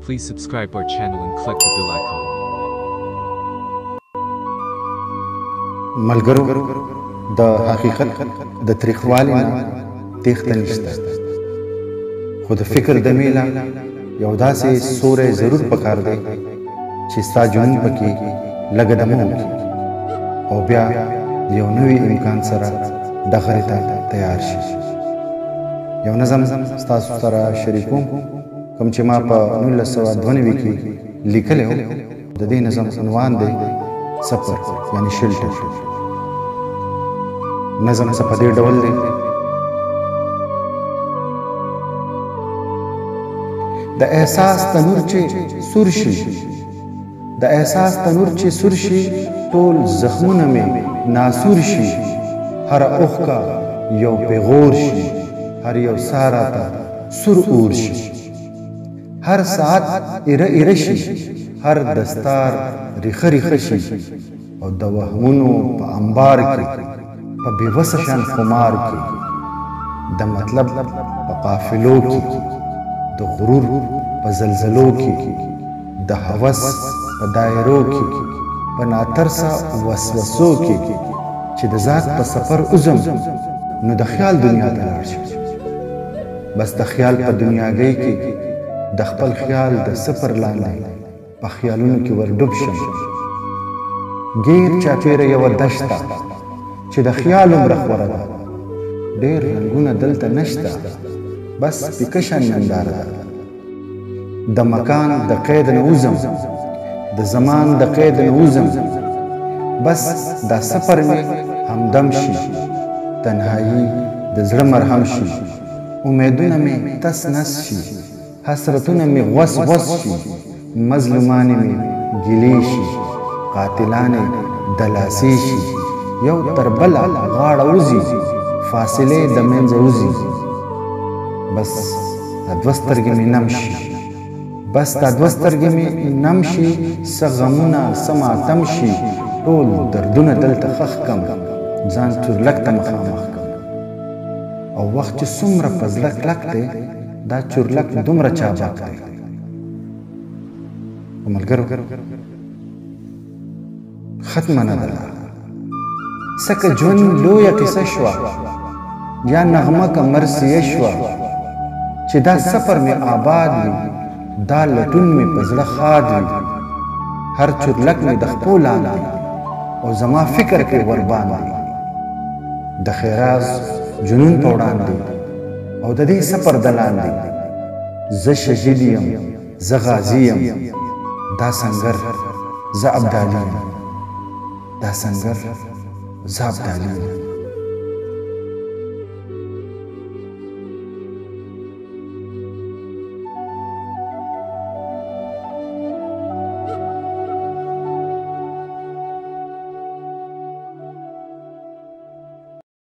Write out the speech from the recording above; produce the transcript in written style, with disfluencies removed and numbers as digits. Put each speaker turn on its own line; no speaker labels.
Please subscribe our channel and click the bell icon.
ملګرو د حقیقت د تریخوالي نه تېښته نشته، خو د فکر د میله یو داسې سوری ضرور پکار دی چې ستا جنون پکې لږه دمه وکړي او بیا د یو نوي امکان سره ډغرې ته تیار شي. یو نظم ستاسو سره شریکوم کوم چې ما په 1992 کې لیکلی و. د دې نظم عنوان دی سفر یعنی شلټر. نظم څه په دې ډول دی: د احساس تنور چې سور شي، د احساس تنور چې سور شي، ټول زخمونه مې ناسور شي. هر اوښکه یو پیغور شي، هر یو ساه راته سور اور شي. هر ساعت ایره ایره شي، هر دستار ریخه ریخه شي، او د وهمونو په انبار کې په بېوسه شان خمار کې، د مطلب په قافلو کې، د غرور په زلزلو کې، د هوس په دایرو کې، په ناترسه وسوسو کې، چې د ذات په سفر وځم نو د خیال دنیا ته لاړ شم. بس د خیال په دنیاګۍ کې د خپل خیال د سفر لاندې په خیالونو کې ورډوب شم. غیر چاپیره یوه دشته چې د خیال عمره خوره ده، ډېر رنګونه دلته نشته، بس پیکشن ننداره ده. د مکان د قید نه وځم، د زمان د قید نه وځم، بس دا سفر مې همدم شي. تنهایی د زړه مرهم شي، امیدونه مې تس نس شي، حسرتونه مې غوس غوس شي، مظلومانې مې ګیلې شي، قاتلانې دلاسې شي. یو تر بله غاړه وځي، فاصلې د منځه وځي، بس دا دوه سترګې مې نم شي، بس دا دوه سترګې مې نم شي. څه غمونه څه ماتم شي، ټول دردونه دلته خښ کم، ځان چورلک ته مخامخ کم. او وخت چې څومره په زړه کلک دی، دا چورلک دومره چابک دی. ملګرو ختمه نه ده، سکه ژوند لویه قصه شوه یا نغمه که مرثیه شوه، چې دا سفر مې آباد وي، دا لټون مې په زړه ښاد وي. هر چورلک مې د خپو لاندې او زما فکر کې ورباندې، د خیراز جنون په وړاندې او د دې سفر د لاندې. زه شهید یم، زه غازي یم، دا سنګر زه ابدالي یم، دا سنګر زه ابدالي یم.